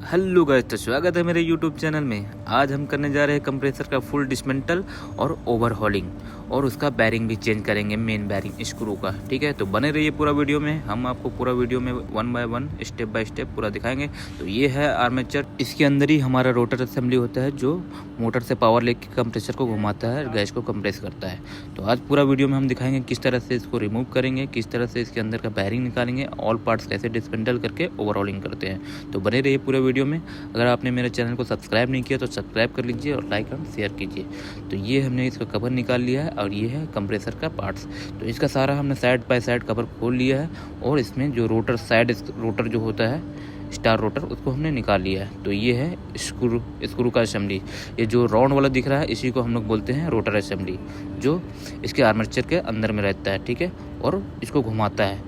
Hello guys, तो स्वागत है मेरे यूट्यूब चैनल में। आज हम करने जा रहे हैं कंप्रेसर का फुल डिसमेंटल और ओवरहॉलिंग, और उसका बैरिंग भी चेंज करेंगे, मेन बैरिंग स्क्रू का। ठीक है, तो बने रहिए पूरा वीडियो में। हम आपको पूरा वीडियो में 1 बाय 1 स्टेप बाय स्टेप पूरा दिखाएंगे। तो ये है आर्मेचर, इसके अंदर ही हमारा रोटर असेंबली होता है जो मोटर से पावर लेके कंप्रेसर को घुमाता है और गैस को कंप्रेस करता है। तो आज पूरा वीडियो में हम दिखाएंगे किस तरह से इसको रिमूव करेंगे, किस तरह से इसके अंदर का बैरिंग निकालेंगे, ऑल पार्ट्स कैसे डिसमेंटल करके ओवरहॉलिंग करते हैं। तो बने रहिए पूरे वीडियो में। अगर आपने मेरे चैनल को सब्सक्राइब नहीं किया तो सब्सक्राइब कर लीजिए और लाइक और शेयर कीजिए। तो ये हमने इसका कवर निकाल लिया है और ये है कंप्रेसर का पार्ट्स। तो इसका सारा हमने साइड बाय साइड कवर खोल लिया है, और इसमें जो रोटर साइड रोटर जो होता है स्टार रोटर, उसको हमने निकाल लिया है। तो ये है स्क्रू का असेंबली। ये जो राउंड वाला दिख रहा है इसी को हम लोग बोलते हैं रोटर असेंबली, जो इसके आर्मेचर के अंदर में रहता है। ठीक है, और इसको घुमाता है,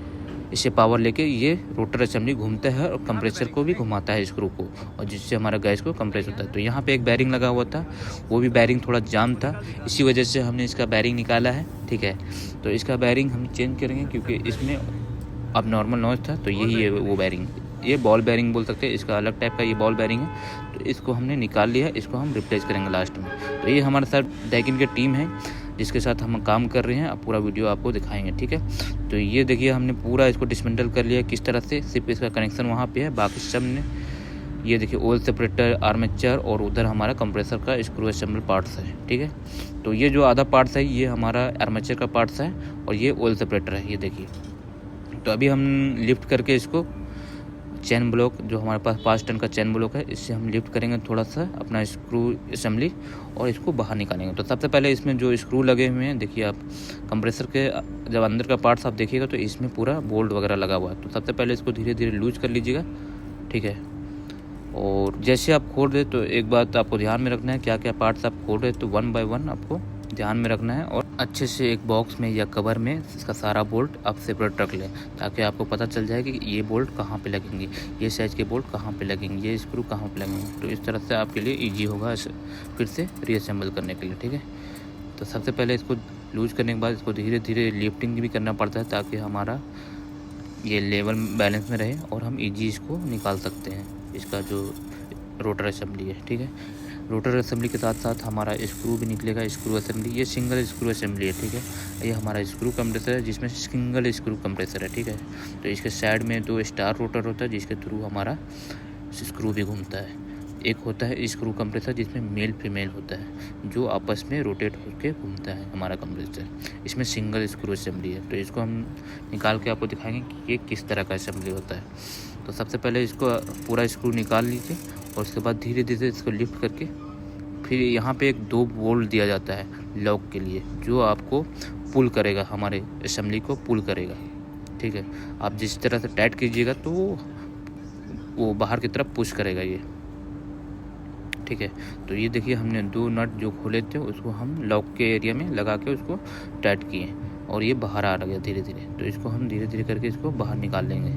इससे पावर लेके ये रोटर असेंबली घूमता है और कंप्रेसर को भी घुमाता है स्क्रू को, और जिससे हमारा गैस को कंप्रेस होता है। तो यहाँ पे एक बैरिंग लगा हुआ था, वो भी बैरिंग थोड़ा जाम था, इसी वजह से हमने इसका बैरिंग निकाला है। ठीक है, तो इसका बैरिंग हम चेंज करेंगे क्योंकि इसमें अब नॉर्मल नॉइज था। तो यही है वो बैरिंग, ये बॉल बैरिंग बोल सकते हैं, इसका अलग टाइप का ये बॉल बैरिंग है। तो इसको हमने निकाल लिया है, इसको हम रिप्लेस करेंगे लास्ट में। तो ये हमारे साथ डैकिन की टीम है जिसके साथ हम काम कर रहे हैं। अब पूरा वीडियो आपको दिखाएंगे। ठीक है, तो ये देखिए हमने पूरा इसको डिसमेंटल कर लिया किस तरह से। सिर्फ इसका कनेक्शन वहाँ पे है, बाकी सब ने ये देखिए ऑयल सेपरेटर, आर्मेचर, और उधर हमारा कंप्रेसर का स्क्रू असेंबल पार्ट्स है। ठीक है, तो ये जो आधा पार्ट्स है ये हमारा आर्मेचर का पार्ट्स है और ये ऑयल सेपरेटर है, ये देखिए। तो अभी हम लिफ्ट करके इसको चैन ब्लॉक, जो हमारे पास 5 टन का चैन ब्लॉक है, इससे हम लिफ्ट करेंगे थोड़ा सा अपना स्क्रू असेंबली और इसको बाहर निकालेंगे। तो सबसे पहले इसमें जो स्क्रू लगे हुए हैं, देखिए आप कंप्रेसर के जब अंदर का पार्ट्स आप देखिएगा तो इसमें पूरा बोल्ट वगैरह लगा हुआ है। तो सबसे पहले इसको धीरे धीरे लूज कर लीजिएगा। ठीक है, और जैसे आप खोल रहे तो एक बात आपको ध्यान में रखना है, क्या क्या पार्ट्स आप खोल रहे तो 1 बाय 1 आपको ध्यान में रखना है, और अच्छे से एक बॉक्स में या कवर में इसका सारा बोल्ट आप सेपरेट रख लें, ताकि आपको पता चल जाए कि ये बोल्ट कहाँ पे लगेंगे, ये साइज के बोल्ट कहाँ पे लगेंगे, ये स्क्रू कहाँ पे लगेंगे। तो इस तरह से आपके लिए ईजी होगा फिर से रीअसेंबल करने के लिए। ठीक है, तो सबसे पहले इसको लूज करने के बाद इसको धीरे धीरे लिफ्टिंग भी करना पड़ता है, ताकि हमारा ये लेवल बैलेंस में रहे और हम ईजी इसको निकाल सकते हैं, इसका जो रोटर असेंबली है। ठीक है, रोटर असेंबली के साथ साथ हमारा स्क्रू भी निकलेगा, स्क्रू असेंबली। ये सिंगल स्क्रू असेंबली है। ठीक है, ये हमारा स्क्रू कंप्रेसर है जिसमें सिंगल स्क्रू कंप्रेसर है। ठीक है, तो इसके साइड में 2 स्टार रोटर होता है जिसके थ्रू हमारा स्क्रू भी घूमता है। एक होता है स्क्रू कंप्रेसर जिसमें मेल फीमेल होता है, जो आपस में रोटेट होकर घूमता है हमारा कंप्रेसर। इसमें सिंगल स्क्रू असेंबली है। तो इसको हम निकाल के आपको दिखाएंगे कि ये किस तरह का असेंबली होता है। तो सबसे पहले इसको पूरा स्क्रू निकाल लीजिए, और उसके बाद धीरे धीरे इसको लिफ्ट करके फिर यहाँ पे एक 2 बोल्ट दिया जाता है लॉक के लिए, जो आपको पुल करेगा, हमारे असेंबली को पुल करेगा। ठीक है, आप जिस तरह से टाइट कीजिएगा तो वो बाहर की तरफ पुश करेगा ये। ठीक है, तो ये देखिए हमने 2 नट जो खोले थे उसको हम लॉक के एरिया में लगा के उसको टाइट किए, और ये बाहर आ गया धीरे धीरे। तो इसको हम धीरे धीरे करके इसको बाहर निकाल लेंगे।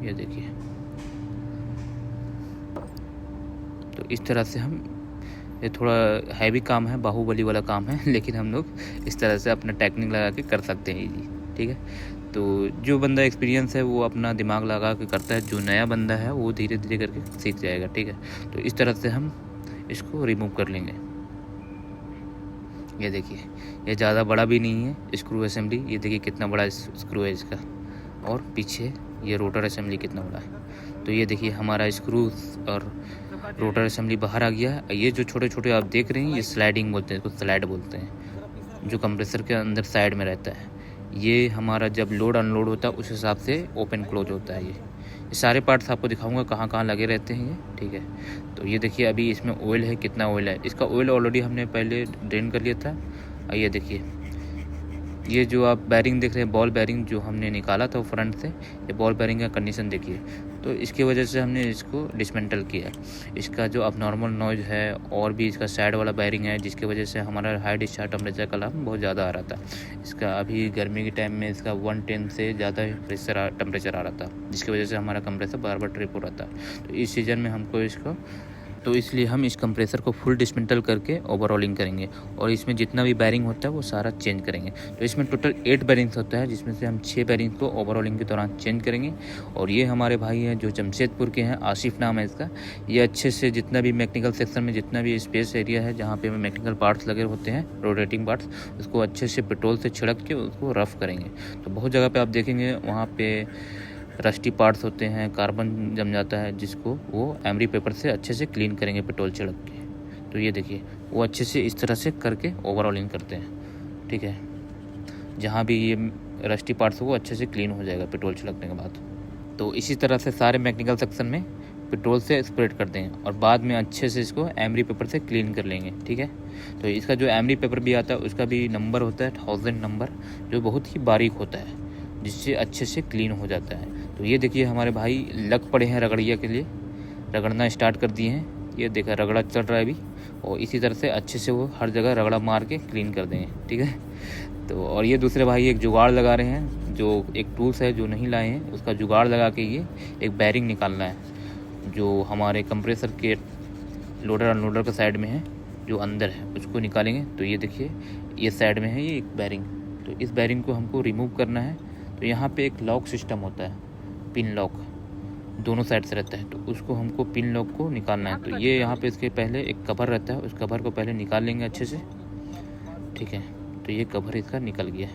ये देखिए, तो इस तरह से हम, ये थोड़ा हैवी काम है, बाहुबली वाला काम है, लेकिन हम लोग इस तरह से अपना टेक्निक लगा के कर सकते हैं जी। ठीक है, तो जो बंदा एक्सपीरियंस है वो अपना दिमाग लगा के करता है, जो नया बंदा है वो धीरे धीरे करके सीख जाएगा। ठीक है, तो इस तरह से हम इसको रिमूव कर लेंगे। ये देखिए, ये ज़्यादा बड़ा भी नहीं है स्क्रू असेंबली, ये देखिए कितना बड़ा स्क्रू है इसका, और पीछे ये रोटर असेंबली कितना बड़ा है। तो ये देखिए हमारा स्क्रू और रोटर असेंबली बाहर आ गया है। ये जो छोटे छोटे आप देख रहे हैं ये स्लाइडिंग बोलते हैं, इसको स्लाइड बोलते हैं, जो कंप्रेसर के अंदर साइड में रहता है। ये हमारा जब लोड अनलोड होता है उस हिसाब से ओपन क्लोज होता है। ये सारे पार्ट्स आपको दिखाऊंगा कहाँ कहाँ लगे रहते हैं ये। ठीक है, तो ये देखिए अभी इसमें ऑयल है, कितना ऑयल है। इसका ऑयल ऑलरेडी हमने पहले ड्रेन कर लिया था। ये देखिए, ये जो आप बैरिंग देख रहे हैं, बॉल बैरिंग जो हमने निकाला था फ्रंट से, ये बॉल बैरिंग का कंडीशन देखिए। तो इसकी वजह से हमने इसको डिसमेंटल किया। इसका जो अब नॉर्मल नॉइज है, और भी इसका साइड वाला बैरिंग है, जिसकी वजह से हमारा हाई डिस्चार्ज टेम्परेचर का लाभ बहुत ज़्यादा आ रहा था। इसका अभी गर्मी के टाइम में इसका 110 से ज़्यादा टेम्परेचर आ रहा था, जिसकी वजह से हमारा कंप्रेसर बार बार ट्रिप हो रहा था। तो इस सीज़न में हमको इसको तो इसलिए हम इस कंप्रेसर को फुल डिसमेंटल करके ओवरऑलिंग करेंगे और इसमें जितना भी बैरिंग होता है वो सारा चेंज करेंगे। तो इसमें टोटल 8 बैरिंग्स होता है, जिसमें से हम 6 बैरिंग्स को ओवरऑलिंग के दौरान चेंज करेंगे। और ये हमारे भाई हैं जो जमशेदपुर के हैं, आसिफ नाम है इसका। ये अच्छे से जितना भी मैकेनिकल सेक्शन में जितना भी स्पेस एरिया है जहाँ पे मैकेनिकल पार्ट्स लगे होते हैं, रोटेटिंग पार्ट्स, उसको अच्छे से पेट्रोल से छिड़क के उसको रफ़ करेंगे। तो बहुत जगह पे आप देखेंगे वहाँ पे रस्टी पार्ट्स होते हैं, कार्बन जम जाता है, जिसको वो एमरी पेपर से अच्छे से क्लीन करेंगे पेट्रोल छिड़क के। तो ये देखिए वो अच्छे से इस तरह से करके ओवरऑलिंग करते हैं, ठीक है। जहाँ भी ये रस्टी पार्ट्स वो अच्छे से क्लीन हो जाएगा पेट्रोल छिड़कने के बाद। तो इसी तरह से सारे मैकेनिकल सेक्शन में पेट्रोल से स्प्रेड करते हैं और बाद में अच्छे से इसको एमरी पेपर से क्लीन कर लेंगे, ठीक है। तो इसका जो एमरी पेपर भी आता है उसका भी नंबर होता है 1000 नंबर, जो बहुत ही बारीक होता है, जिससे अच्छे से क्लीन हो जाता है। तो ये देखिए हमारे भाई लग पड़े हैं रगड़िया के लिए, रगड़ना स्टार्ट कर दिए हैं। ये देखा रगड़ा चल रहा है अभी, और इसी तरह से अच्छे से वो हर जगह रगड़ा मार के क्लीन कर देंगे, ठीक है। तो और ये दूसरे भाई एक जुगाड़ लगा रहे हैं, जो एक टूल्स है जो नहीं लाए हैं, उसका जुगाड़ लगा के ये एक बैरिंग निकालना है जो हमारे कंप्रेसर के लोडर अनलोडर के साइड में है, जो अंदर है उसको निकालेंगे। तो ये देखिए ये साइड में है ये एक बैरिंग, तो इस बैरिंग को हमको रिमूव करना है। तो यहाँ पे एक लॉक सिस्टम होता है, पिन लॉक दोनों साइड से रहता है, तो उसको हमको पिन लॉक को निकालना है। तो ये यहाँ पे इसके पहले एक कवर रहता है, उस कवर को पहले निकाल लेंगे अच्छे से, ठीक है। तो ये कवर इसका निकल गया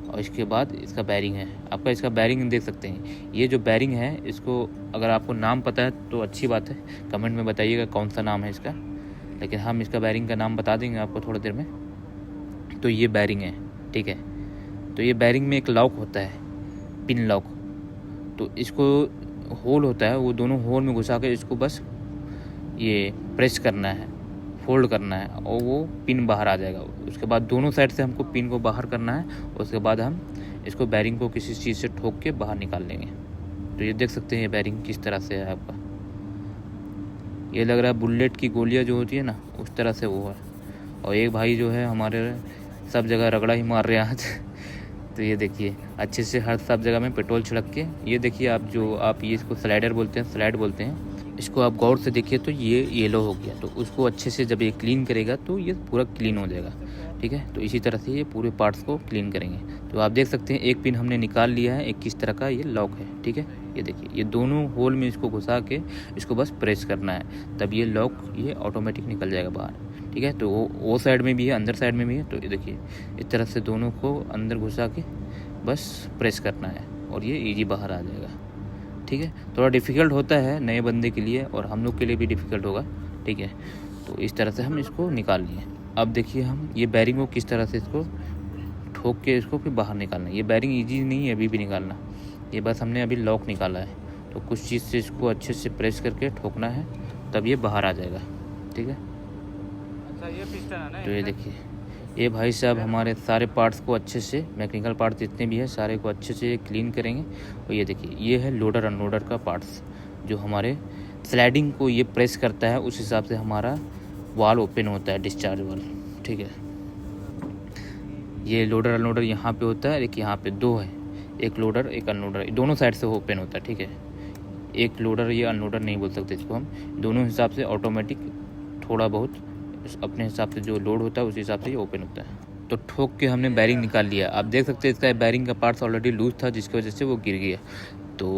और इसके बाद इसका बैरिंग है, आपका इसका बैरिंग देख सकते हैं। ये जो बैरिंग है इसको अगर आपको नाम पता है तो अच्छी बात है, कमेंट में बताइएगा कौन सा नाम है इसका, लेकिन हम इसका बैरिंग का नाम बता देंगे आपको थोड़ी देर में। तो ये बैरिंग है, ठीक है। तो ये बैरिंग में एक लॉक होता है, पिन लॉक, तो इसको होल होता है, वो दोनों होल में घुसा के इसको बस ये प्रेस करना है, फोल्ड करना है और वो पिन बाहर आ जाएगा। उसके बाद दोनों साइड से हमको पिन को बाहर करना है, उसके बाद हम इसको बैरिंग को किसी चीज़ से ठोक के बाहर निकाल लेंगे। तो ये देख सकते हैं ये बैरिंग किस तरह से है आपका, ये लग रहा है बुलेट की गोलियां जो होती है ना उस तरह से वो है। और एक भाई जो है हमारे सब जगह रगड़ा ही मार रहे हैं आज तो ये देखिए अच्छे से हर सब जगह में पेट्रोल छिड़क के, ये देखिए आप ये इसको स्लाइडर बोलते हैं, स्लाइड बोलते हैं इसको, आप गौर से देखिए तो ये येलो हो गया। तो उसको अच्छे से जब ये क्लीन करेगा तो ये पूरा क्लीन हो जाएगा, ठीक है। तो इसी तरह से ये पूरे पार्ट्स को क्लीन करेंगे। तो आप देख सकते हैं एक पिन हमने निकाल लिया है, एक किस तरह का ये लॉक है, ठीक है। ये देखिए ये दोनों होल में इसको घुसा के इसको बस प्रेस करना है, तब ये लॉक ये ऑटोमेटिक निकल जाएगा बाहर, ठीक है। तो वो साइड में भी है, अंदर साइड में भी है। तो ये देखिए इस तरह से दोनों को अंदर घुसा के बस प्रेस करना है और ये ईजी बाहर आ जाएगा, ठीक है। थोड़ा डिफ़िकल्ट होता है नए बंदे के लिए और हम लोग के लिए भी डिफ़िकल्ट होगा, ठीक है। तो इस तरह से हम इसको निकाल लिए। अब देखिए हम ये बैरिंग को किस तरह से इसको ठोक के इसको फिर बाहर निकालना है। ये बैरिंग ईजी नहीं है अभी भी निकालना, ये बस हमने अभी लॉक निकाला है। तो कुछ चीज़ से इसको अच्छे से प्रेस करके ठोकना है, तब ये बाहर आ जाएगा, ठीक है। अच्छा ये पिस्टन है ना, तो ये देखिए ये भाई साहब हमारे सारे पार्ट्स को अच्छे से, मैकेनिकल पार्ट्स जितने भी हैं सारे को अच्छे से क्लीन करेंगे। और ये देखिए ये है लोडर अनलोडर का पार्ट्स, जो हमारे स्लाइडिंग को ये प्रेस करता है, उस हिसाब से हमारा वाल ओपन होता है, डिस्चार्ज वाल, ठीक है। ये लोडर अनलोडर यहाँ पे होता है, एक यहाँ पे दो है, एक लोडर एक अनलोडर, दोनों साइड से ओपन होता है, ठीक है। एक लोडर ये अनलोडर नहीं बोल सकते इसको हम, दोनों हिसाब से ऑटोमेटिक थोड़ा बहुत अपने हिसाब से जो लोड होता है उस हिसाब से ये ओपन होता है। तो ठोक के हमने बैरिंग निकाल लिया। आप देख सकते हैं इसका बैरिंग का पार्ट्स ऑलरेडी लूज था, जिसकी वजह से वो गिर गया। तो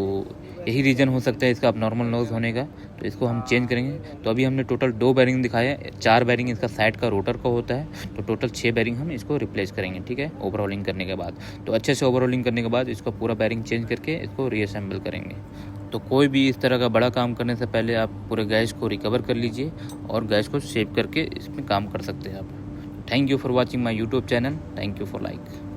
यही रीज़न हो सकता है इसका अब नॉर्मल नोज होने का। तो इसको हम चेंज करेंगे। तो अभी हमने टोटल 2 बैरिंग दिखाया, 4 बैरिंग इसका साइड का रोटर का होता है, तो टोटल 6 बैरिंग हम इसको रिप्लेस करेंगे, ठीक है, ओवरऑलिंग करने के बाद। तो अच्छे से ओवरऑलिंग करने के बाद इसको पूरा बैरिंग चेंज करके इसको रीअसेंबल करेंगे। तो कोई भी इस तरह का बड़ा काम करने से पहले आप पूरे गैस को रिकवर कर लीजिए और गैस को सेव करके इसमें काम कर सकते हैं आप। Thank you for watching my YouTube channel, thank you for like.